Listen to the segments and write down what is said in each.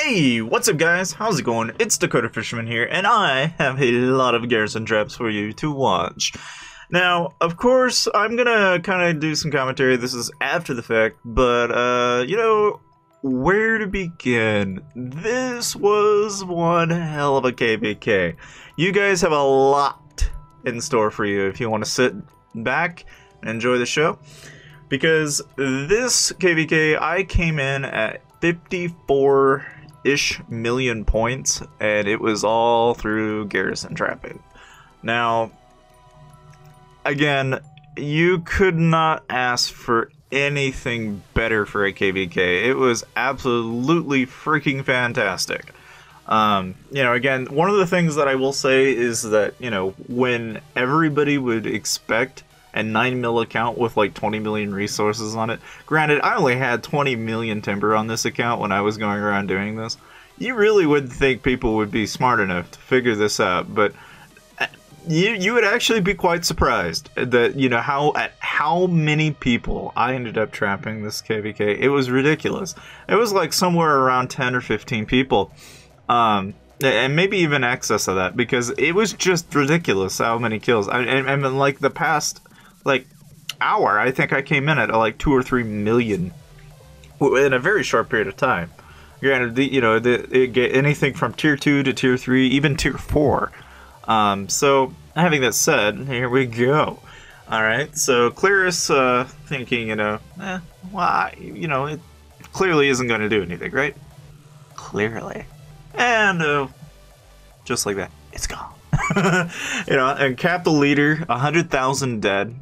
Hey, what's up guys? How's it going? It's Dakota Fisherman here, and I have a lot of Garrison traps for you to watch. Now, of course, I'm gonna kind of do some commentary. This is after the fact, but, you know, where to begin? This was one hell of a KvK. You guys have a lot in store for you if you want to sit back and enjoy the show. Because this KvK, I came in at 54-ish million points, and it was all through Garrison trapping. Now, again, you could not ask for anything better for a KvK. It was absolutely freaking fantastic. You know, again, one of the things that I will say is that, you know, when everybody would expect a 9 mil account with like 20 million resources on it. Granted, I only had 20 million timber on this account when I was going around doing this. You really wouldn't think people would be smart enough to figure this out, but you would actually be quite surprised that, you know, how many people I ended up trapping this KvK. It was ridiculous. It was like somewhere around 10 or 15 people. And maybe even excess of that, because it was just ridiculous how many kills. I mean, like the past like hour, I think I came in at like 2 or 3 million in a very short period of time. Granted, you know, it get anything from tier 2 to tier 3, even tier 4. So having that said, here we go. All right, so Claris thinking, you know, well, you know, it clearly isn't going to do anything, right? Clearly. And just like that, it's gone. You know, and cap the leader, 100,000 dead.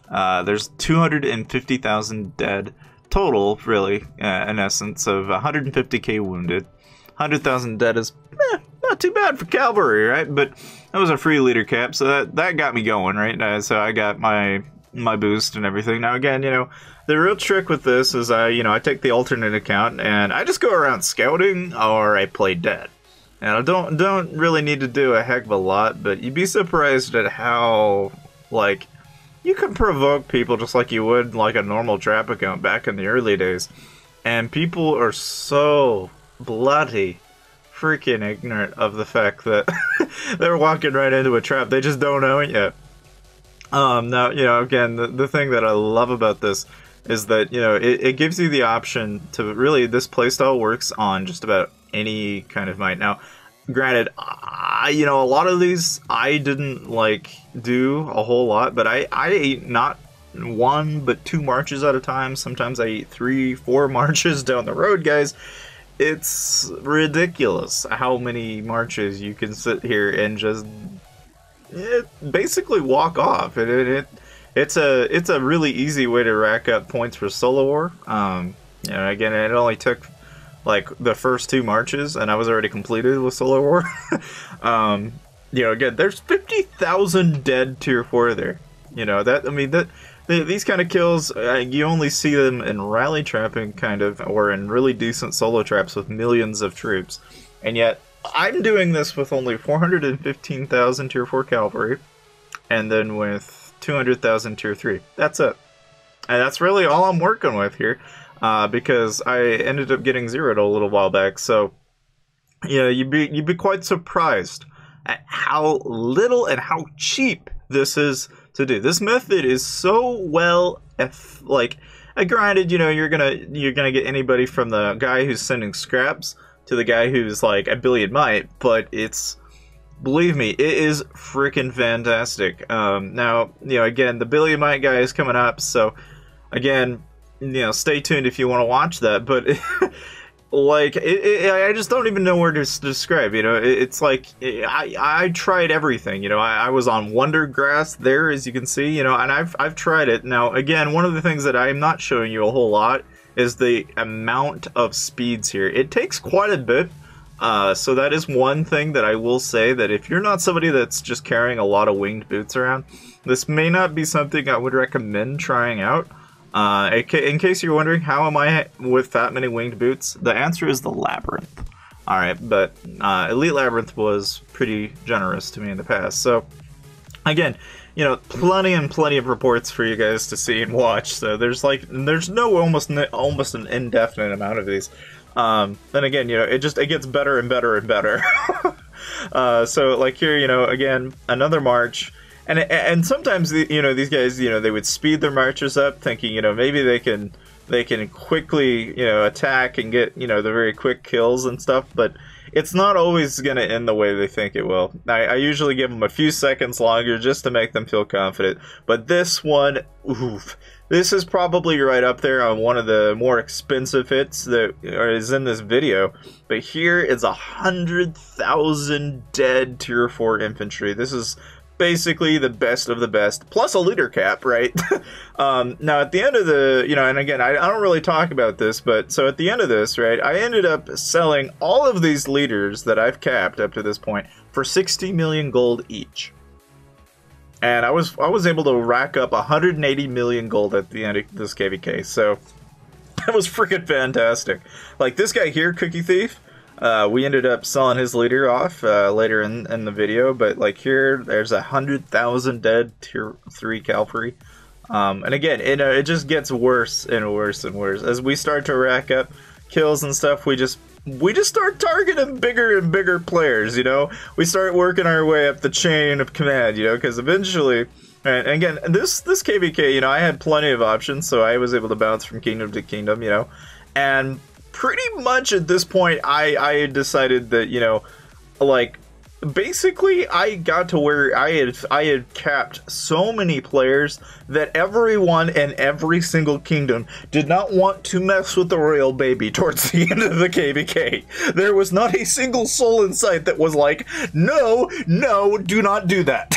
There's 250,000 dead total, really, in essence, of 150k wounded. 100,000 dead is not too bad for cavalry, right? But that was a free leader cap, so that got me going, right? So I got my boost and everything. Now again, you know, the real trick with this is you know, I take the alternate account and I just go around scouting, or I play dead. And I don't really need to do a heck of a lot, but you'd be surprised at how, like, you can provoke people just like you would like a normal trap account back in the early days. And people are so bloody freaking ignorant of the fact that they're walking right into a trap. They just don't know it yet. Now, you know, again, the thing that I love about this is that, you know, it gives you the option to really, this playstyle works on just about any kind of might. Now, granted, you know, a lot of these I didn't like do a whole lot, but I ate not 1 but 2 marches at a time. Sometimes I ate 3, 4 marches down the road, guys. It's ridiculous how many marches you can sit here and just basically walk off. It's a really easy way to rack up points for solo war. You know, again, it only took like the first 2 marches, and I was already completed with solo war. You know, again, there's 50,000 dead tier 4 there. You know, that, I mean, these kind of kills, you only see them in rally trapping, kind of, or in really decent solo traps with millions of troops. And yet, I'm doing this with only 415,000 tier 4 cavalry, and then with 200,000 tier 3. That's it. And that's really all I'm working with here, because I ended up getting zeroed a little while back. So, you know, you'd be quite surprised at how little and how cheap this is to do. This method is so well, like, granted, you know, you're gonna get anybody from the guy who's sending scraps to the guy who's like a billion might, but it's, believe me, it is freaking fantastic. Now, you know, again, the billion might guy is coming up, so again, you know, stay tuned if you want to watch that. But like, I just don't even know where to describe. You know, it's like I tried everything. You know, I was on Wonder Grass there, as you can see. You know, and I've tried it. Now, again, one of the things that I'm not showing you a whole lot is the amount of speeds here. It takes quite a bit. So that is one thing that I will say, that if you're not somebody that's just carrying a lot of winged boots around, this may not be something I would recommend trying out. In case you're wondering, how am I with that many winged boots? The answer is the Labyrinth. Alright, but Elite Labyrinth was pretty generous to me in the past. So, again, you know, plenty and plenty of reports for you guys to see and watch. So there's no almost an indefinite amount of these. Then again, you know, it gets better and better and better. So like here, you know, again, another march. And sometimes, you know, these guys, you know, they would speed their marches up, thinking, you know, maybe they can quickly, you know, attack and get, you know, the very quick kills and stuff. But it's not always going to end the way they think it will. I usually give them a few seconds longer just to make them feel confident. But this one, oof, this is probably right up there on one of the more expensive hits that is in this video. But here is 100,000 dead tier 4 infantry. This is basically the best of the best, plus a leader cap, right? Now at the end of the, you know, and again, I don't really talk about this, but so at the end of this, right, I ended up selling all of these leaders that I've capped up to this point for 60 million gold each. And I was able to rack up 180 million gold at the end of this KvK, so that was freaking fantastic. Like this guy here, Cookie Thief, we ended up selling his leader off later in the video, but like here, there's 100,000 dead tier 3 cavalry. And again, it just gets worse and worse and worse. As we start to rack up kills and stuff, we just start targeting bigger and bigger players, you know? We start working our way up the chain of command, you know, because eventually... And again, this KvK, you know, I had plenty of options, so I was able to bounce from kingdom to kingdom, you know? And pretty much at this point, I decided that, you know, like, basically I got to where I had capped so many players that everyone in every single kingdom did not want to mess with the royal baby towards the end of the KvK. There was not a single soul in sight that was like, no, do not do that.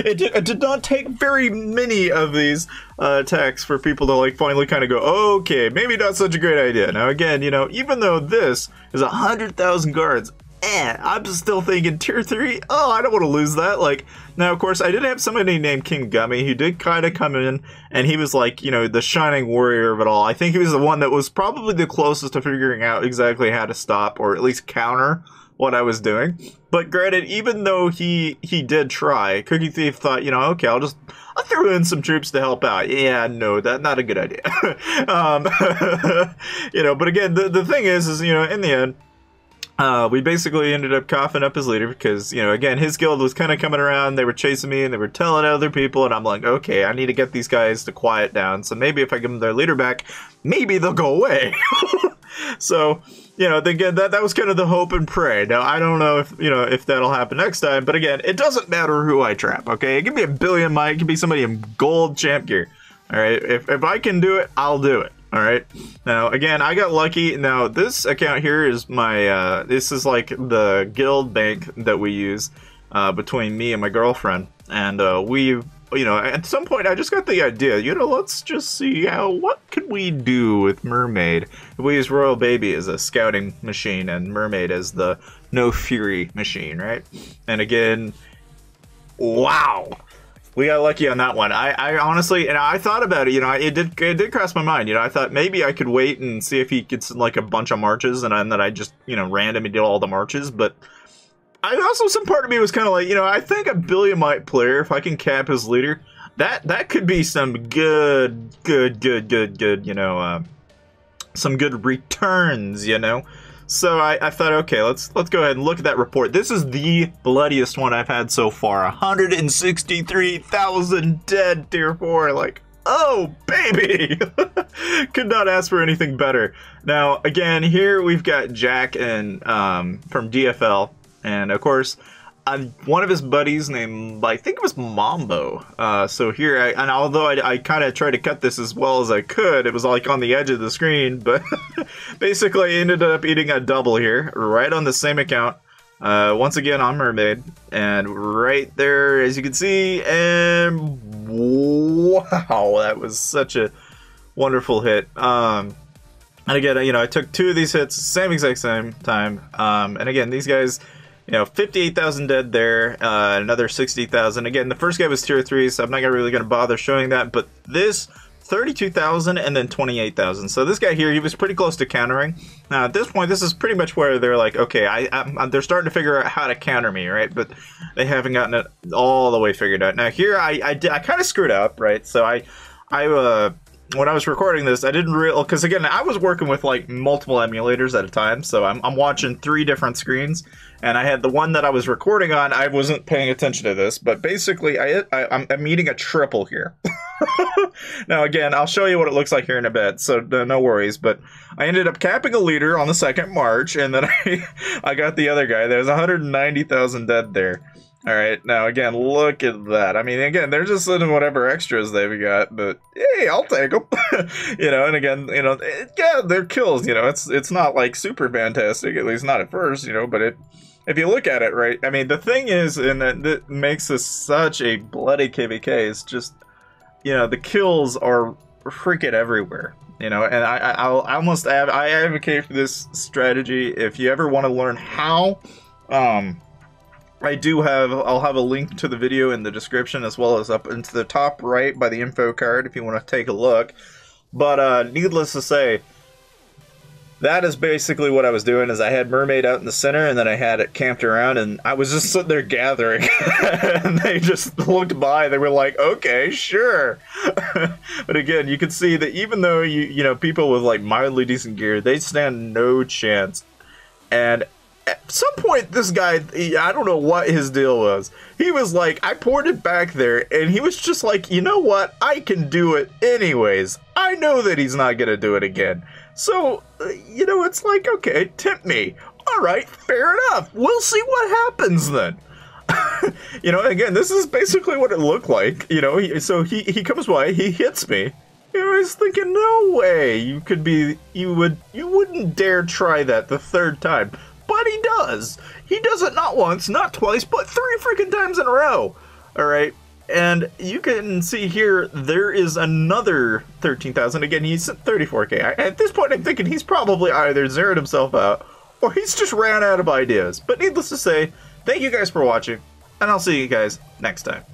It did not take very many of these attacks for people to like finally kind of go, okay, maybe not such a great idea. Now again, you know, even though this is 100,000 guards, I'm still thinking tier 3, oh, I don't want to lose that. Like, now, of course, I did have somebody named King Gummy who did kind of come in, and he was like, you know, the shining warrior of it all. I think he was the one that was probably the closest to figuring out exactly how to stop, or at least counter what I was doing. But granted, even though he did try, Cookie Thief thought, you know, okay, I'll throw in some troops to help out. Yeah, no, that's not a good idea. You know, but again, the thing is, you know, in the end, we basically ended up coughing up his leader because, you know, again, his guild was kind of coming around. They were chasing me and they were telling other people, and I'm like, okay, I need to get these guys to quiet down. So maybe if I give them their leader back, maybe they'll go away. So, you know, again, that was kind of the hope and pray. Now, I don't know if, you know, if that'll happen next time, but again, it doesn't matter who I trap, okay? It could be a billion might, it could be somebody in gold champ gear, all right? If I can do it, I'll do it. All right. Now, again, I got lucky. Now, this account here is my, this is like the guild bank that we use between me and my girlfriend. And we, you know, at some point I just got the idea, you know, let's just see what can we do with Mermaid. We use Royal Baby as a scouting machine and Mermaid as the No Fury machine, right? And again, wow. We got lucky on that one. I honestly, and I thought about it, you know, it did cross my mind, you know, I thought maybe I could wait and see if he gets like a bunch of marches and then I just, you know, randomly did all the marches, but I also, some part of me was kind of like, you know, I think a billion might player, if I can cap his leader, that could be some good, you know, some good returns, you know. So I thought, okay, let's go ahead and look at that report. This is the bloodiest one I've had so far. 163,000 dead tier 4. Like, oh, baby! Could not ask for anything better. Now, again, here we've got Jack and from DFL. And, of course, one of his buddies named, I think it was Mambo. So here, and although I kind of tried to cut this as well as I could, it was like on the edge of the screen, but basically I ended up eating a double here, right on the same account. Once again on Mermaid, and right there, as you can see, and wow, that was such a wonderful hit. And again, you know, I took 2 of these hits, same exact same time, and again, these guys, you know, 58,000 dead there, another 60,000. Again, the first guy was tier 3, so I'm not really going to bother showing that, but this 32,000 and then 28,000. So this guy here, he was pretty close to countering. Now at this point, this is pretty much where they're like, okay, they're starting to figure out how to counter me, right? But they haven't gotten it all the way figured out. Now here, I kind of screwed up, right? So when I was recording this, I didn't realize, because again, I was working with like multiple emulators at a time, so I'm watching 3 different screens, and I had the one that I was recording on. I wasn't paying attention to this, but basically, I'm eating a triple here. Now again, I'll show you what it looks like here in a bit, so no worries, but I ended up capping a leader on the second march, and then I got the other guy. There's 190,000 dead there. All right, now again, look at that. I mean, again, they're just sending whatever extras they've got, but hey, I'll take them. You know, and again, you know, yeah, they're kills. You know, it's not like super fantastic, at least not at first. You know, but if you look at it, right, I mean, the thing is, and that makes this such a bloody KvK is just, you know, the kills are freaking everywhere. You know, and I advocate for this strategy if you ever want to learn how. I'll have a link to the video in the description, as well as up into the top right by the info card if you want to take a look. But needless to say, that is basically what I was doing. Is I had Mermaid out in the center, and then I had it camped around, and I was just sitting there gathering. And they just looked by. They were like, "Okay, sure." But again, you can see that even though you know people with like mildly decent gear, they stand no chance. And at some point, this guy, I don't know what his deal was. He was like, I ported back there, and he was just like, you know what? I can do it anyways. I know that he's not going to do it again. So, you know, it's like, okay, tempt me. All right, fair enough. We'll see what happens then. You know, again, this is basically what it looked like. You know, so he comes by, he hits me. I was thinking, no way you wouldn't dare try that the 3rd time. But he does. He does it not once, not twice, but 3 freaking times in a row. All right. And you can see here, there is another 13,000. Again, he's at 34K. At this point, I'm thinking he's probably either zeroed himself out or he's just ran out of ideas. But needless to say, thank you guys for watching, and I'll see you guys next time.